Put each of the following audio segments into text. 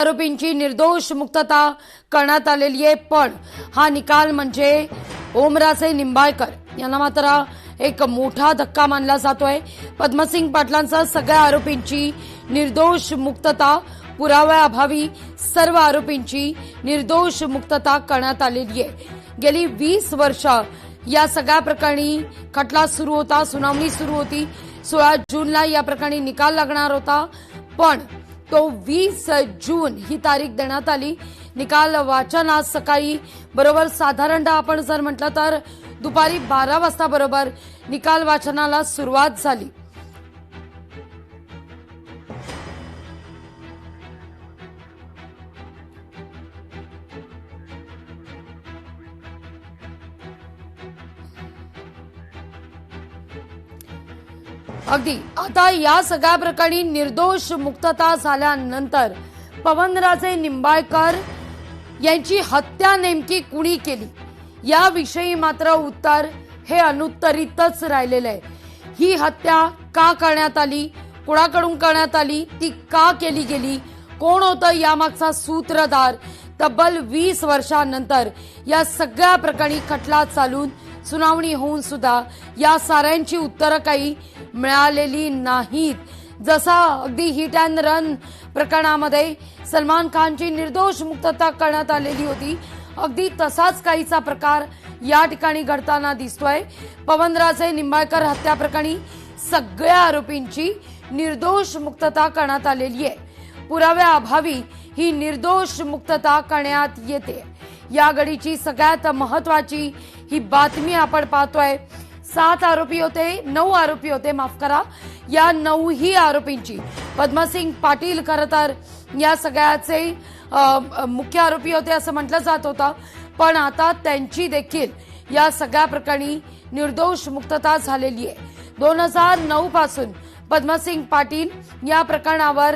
आरोपींची निर्दोष मुक्तता करण्यात आलेली आहे। पण हा निकाल म्हणजे ओमराजे निंबाळकर यांना मात्र एक मोठा धक्का मानला जातोय। पद्मसिंग पाटलांसह सगळ्या आरोपींची निर्दोष मुक्तता, पुराव्याअभावी सर्व आरोपींची निर्दोष मुक्तता करण्यात आलेली आहे। गेली 20 वर्ष या सगळ्या प्रकरणी खटला सुरू होता, सुनावणी सुरू होती। 16 जूनला या प्रकरणी निकाल लागणार होता, पण तो 20 जून ही तारीख देण्यात आली। निकाल वाचन आज सकाळी बरोबर साधारणतः आपण जर म्हटलं तर दुपारी 12 वाजता बरोबर निकाल वाचनाला सुरुवात झाली। अगदी आता या सगळ्या प्रकरणी निर्दोष मुक्तता झाल्यानंतर पवनराजे निंबाळकर यांची हत्या नेमकी कुणी केली याविषयी मात्र उत्तर हे अनुत्तरितच राहिलेलं आहे। ही हत्या का करण्यात आली, कोणाकडून करण्यात आली, ती का केली गेली, कोण होतं यामागचा सूत्रधार, तब्बल 20 वर्षांनंतर या सगळ्या प्रकरणी खटला चालून सुनावणी होऊन सुद्धा या साऱ्यांची उत्तरं काही मिळालेली नाहीत। जसा अगदी हिट अँड रन प्रकरणामध्ये सलमान खानची निर्दोष मुक्तता करण्यात आलेली होती, अगदी तसाच काहीचा प्रकार या ठिकाणी घडताना दिसतोय। पवनराजे निंबाळकर हत्या प्रकरणी सगळ्या आरोपींची निर्दोष मुक्तता करण्यात आलेली आहे। पुराव्याअभावी ही निर्दोष मुक्तता करण्यात येते। या घडीची सगळ्यात महत्वाची ही बातमी आपण पाहतोय। 7 आरोपी होते, 9 आरोपी होते, माफ करा। या 9ही आरोपींची पद्मसिंग पाटील खरं तर या सगळ्याचे मुख्य आरोपी होते असं म्हटलं जात होतं, पण आता त्यांची देखील या सगळ्या प्रकरणी निर्दोष मुक्तता झालेली आहे। 2009 पासून पद्मसिंग पाटील या प्रकरणावर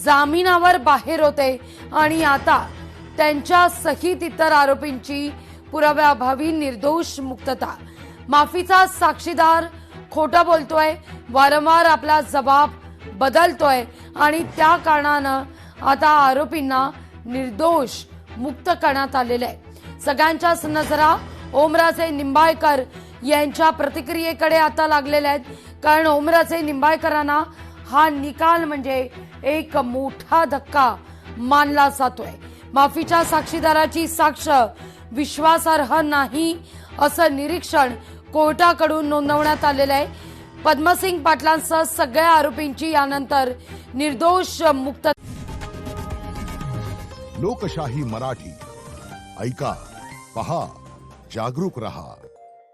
जामिनावर बाहेर होते आणि आता त्यांच्या सहित इतर आरोपींची पुराव्याअभावी निर्दोष मुक्तता। माफीचा साक्षीदार खोटं बोलतोय, वारंवार आपला जबाब बदलतोय आणि त्या कारणानं आता आरोपींना निर्दोष मुक्त करण्यात आलेलं आहे। सगळ्यांच्याच नजरा ओमराजे निंबाळकर यांच्या प्रतिक्रियेकडे आता लागलेल्या आहेत, कारण ओमराजे निंबाळकरांना हा निकाल म्हणजे एक मोठा धक्का मानला जातोय। माफीच्या साक्षीदाराची साक्ष विश्वासार्ह नाही असं निरीक्षण कोर्टाकडून नोंदवण्यात आलेलं आहे। पद्मसिंग पाटलांसह सगळ्या आरोपींची यानंतर निर्दोष मुक्त। लोकशाही मराठी ऐका, पहा, जागरूक रहा।